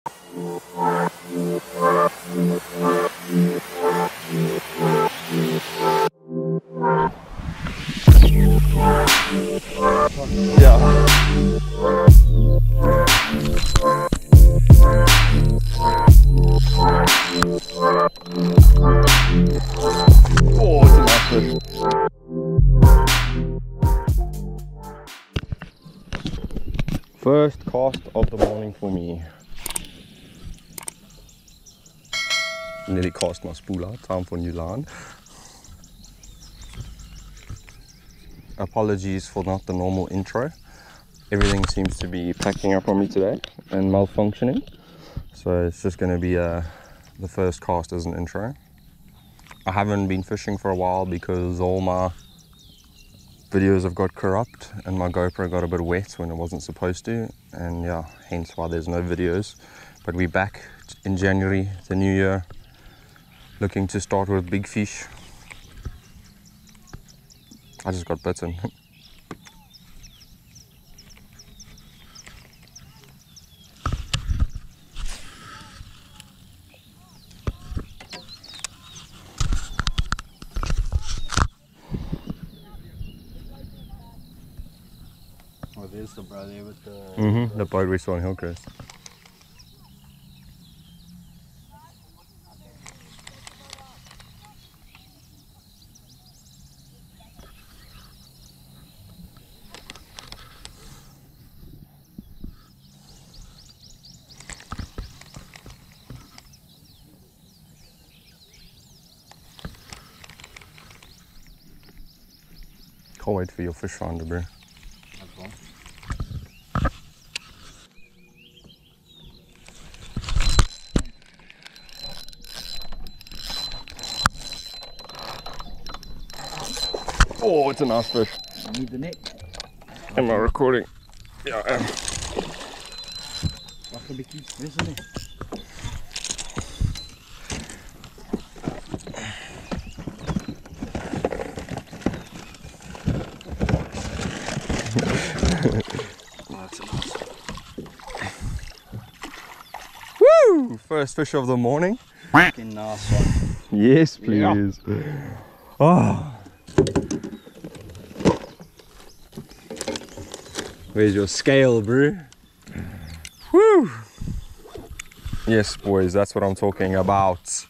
Yeah. Oh, it's a nice fish. First cast of the morning for me. Nearly cast my spool out, time for new line. Apologies for not the normal intro. Everything seems to be packing up on me today and malfunctioning. So it's just going to be the first cast as an intro. I haven't been fishing for a while because all my videos have got corrupt and my GoPro got a bit wet when it wasn't supposed to, and yeah, hence why there's no videos. But we're back in January, the new year, looking to start with big fish. I just got bitten. Oh, there's the bro there with the... The boat we saw on Hillcrest. Can't wait for your fish finder, bro. Oh, it's a nice fish. You need the net. Am I recording? Yeah, I am. Wacht een beetje, isn't it? Woo! First fish of the morning. Fucking nice one. Yes, please. Yeah. Oh. Where's your scale, bro? Woo! Yes, boys, that's what I'm talking about.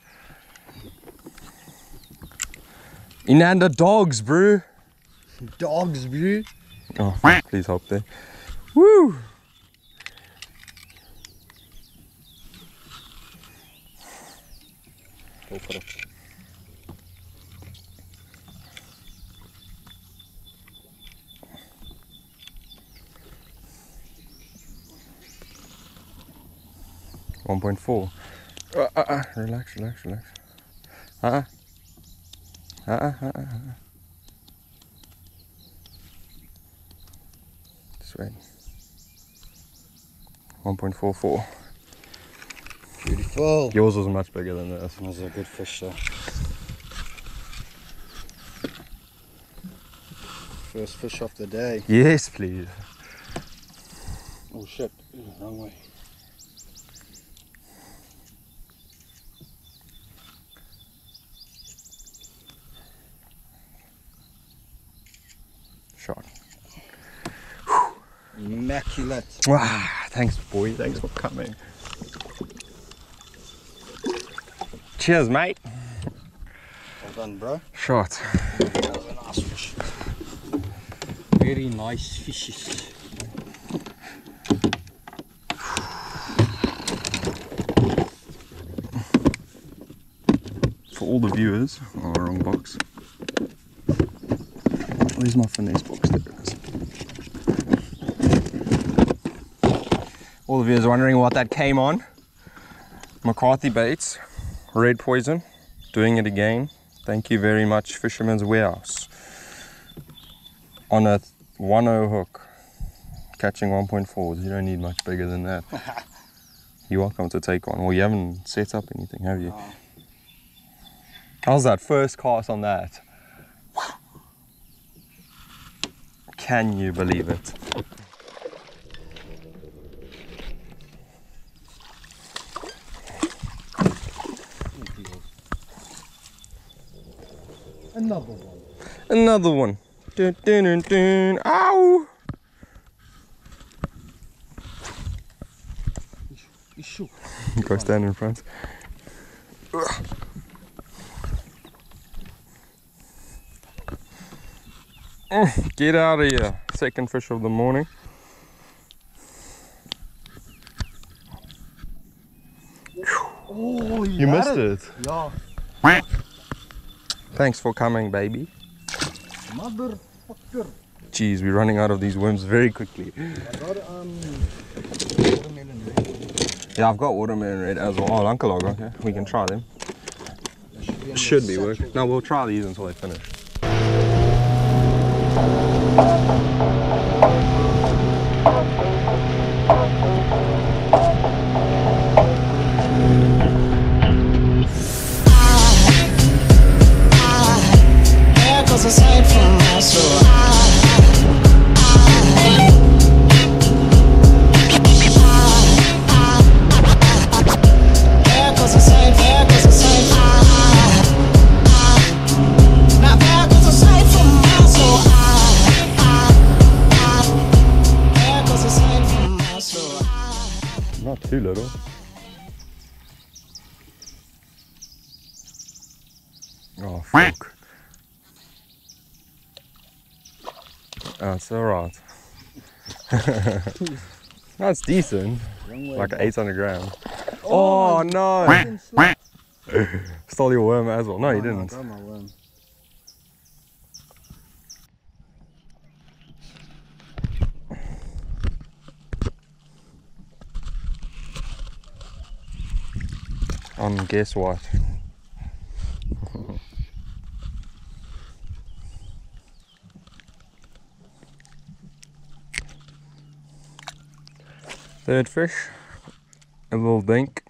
Inanda dogs, bro. Dogs, bro. Oh, fuck, please help there. Woo! Go for it. .4. Relax, relax, relax. Sweet. 1.44. Beautiful. Yours was much bigger than this. That was a good fish though. First fish of the day. Yes, please. Oh shit, wrong way. Shot. Immaculate. Ah, thanks, boy. Thanks for coming. Cheers, mate. Well done, bro. Shot. That was a nice fish. Very nice fishes. For all the viewers, oh, wrong box. Where's my finesse box? There it is. All the viewers wondering what that came on. McCarthy baits, red poison, doing it again. Thank you very much, Fisherman's Warehouse. On a 1.0 hook, catching 1.4s. You don't need much bigger than that. You're welcome to take one. Well, you haven't set up anything, have you? No. How's that first cast on that? Can you believe it? Another one. Another one. Dun, dun, dun, dun. Ow! Go stand in front. Get out of here. Second fish of the morning. Oh, You missed it. Yeah. Thanks for coming, baby. Motherfucker. Jeez, we're running out of these worms very quickly. I got watermelon red. Yeah, I've got watermelon red as well. Oh, Uncle Log, okay. We can try them. Should be working. No, we'll try these until they finish. Aside from my soul, Not too little. Oh, fuck. That's alright. That's decent. Like 800 grams. Oh no! Stole your worm as well. No, you didn't. I got my worm. Guess what? Third fish, a little dink.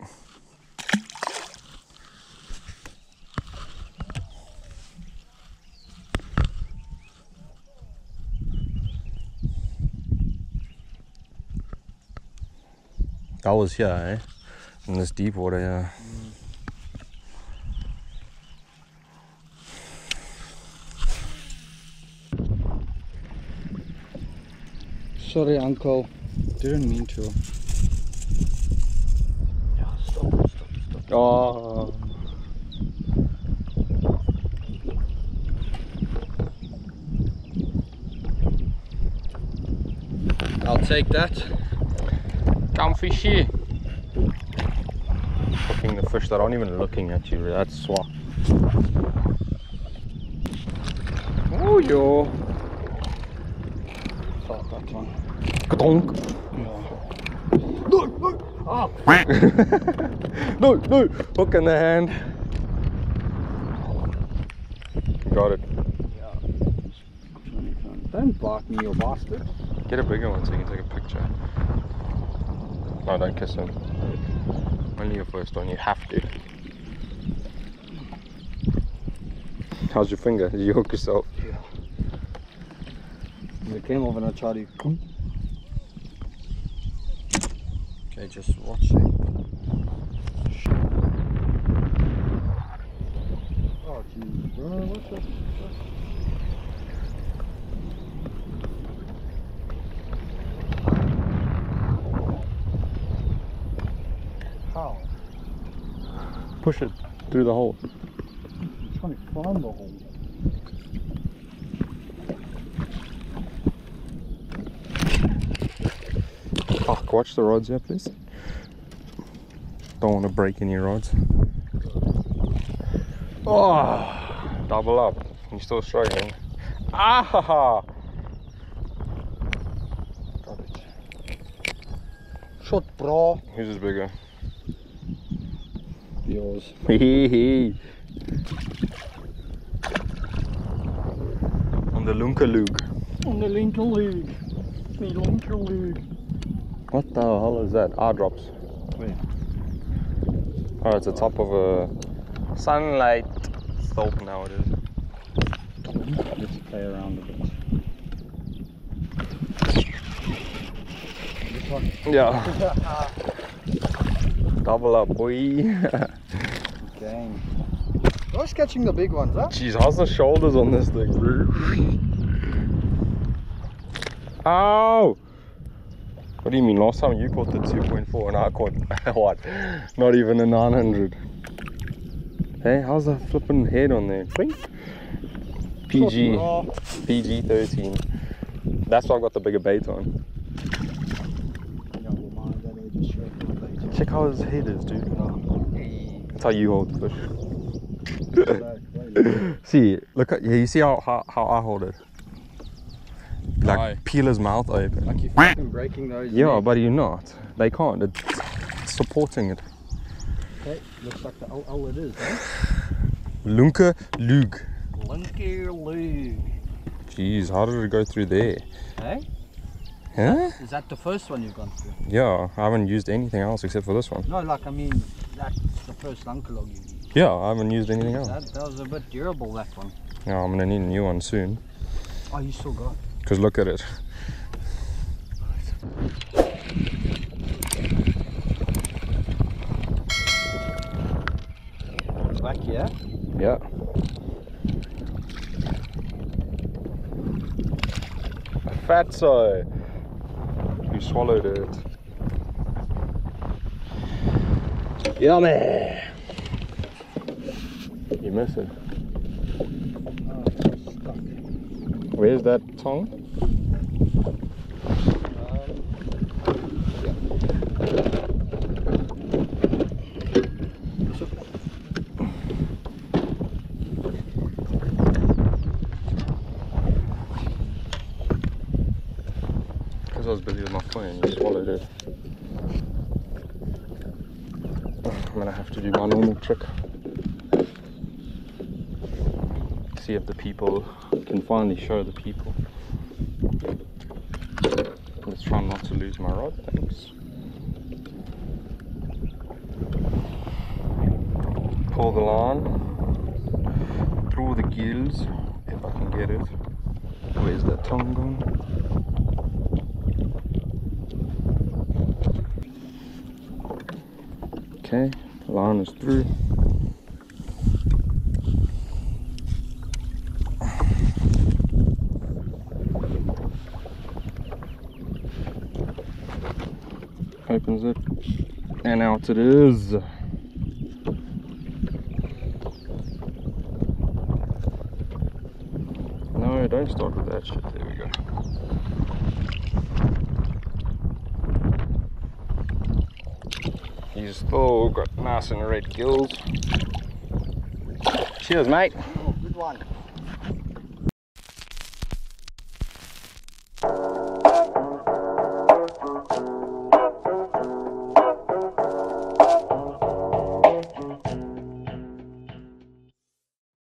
That was here, eh? In this deep water, yeah. Sorry, Uncle. Didn't mean to. Yeah, stop. Oh. I'll take that. Come fish here. Hooking the fish that aren't even looking at you. That's swap. Oh, yo. Felt that one. Ka-donk. Yeah. No! Oh. No! Hook in the hand. Got it. Yeah. Don't bite me, you bastard. Get a bigger one so you can take a picture. No, don't kiss him. Only your first one, you have to. How's your finger? Did you hook yourself? Yeah. It came off and I tried to. Okay, just watch it. Oh, jeez, bro, what's that? How? Push it through the hole. I'm trying to find the hole. Fuck, watch the rods here, please. Don't want to break any rods. Oh, double up. You're still struggling. Ah ha ha! Got it. Shot, bro. Whose is bigger? Yours. On the Lunkalug. On the Lincoln League. The Lincoln League. What the hell is that? R drops. Where? Oh, it's the top of a sunlight slope now it is. Let's play around a bit. This one? Yeah. Double up, boy. Gang. Always catching the big ones, huh? Jeez, how's the shoulders on this thing, bro? Ow! What do you mean? Last time you caught the 2.4 and I caught what? Not even a 900. Hey, how's the flipping head on there? Blink. PG 13. That's why I've got the bigger bait on. Check how his head is, dude. That's how you hold the fish. See, look at, yeah, you see how I hold it? Like peel his mouth open. Like you're fucking breaking those. Yeah, necks. but you're not. They can't. It's supporting it. Okay, looks like the all it is, eh? Lunke Lug. Lunke Lug. Jeez, how did it go through there? Hey? Huh? Is that the first one you've gone through? Yeah, I haven't used anything else except for this one. No, like I mean, that's the first Lunke Lug you used. Yeah, I haven't used anything else. That was a bit durable, that one. Yeah, I'm gonna need a new one soon. Oh, you still got it? Because look at it. Back here? Yeah. A fatso. You swallowed it. Yummy. You miss it. Oh, it's stuck. Where's that tongue? Because I was busy with my phone, you swallowed it. I'm gonna have to do my normal trick. See if the people can finally show the people. Let's try not to lose my rod, thanks. Pull the line through the gills, if I can get it. Where's that tongue gone? Okay, line is through. Opens it, and out it is. No, don't start with that shit. There we go. He's still got nice and red gills. Cheers, mate. Oh, good one.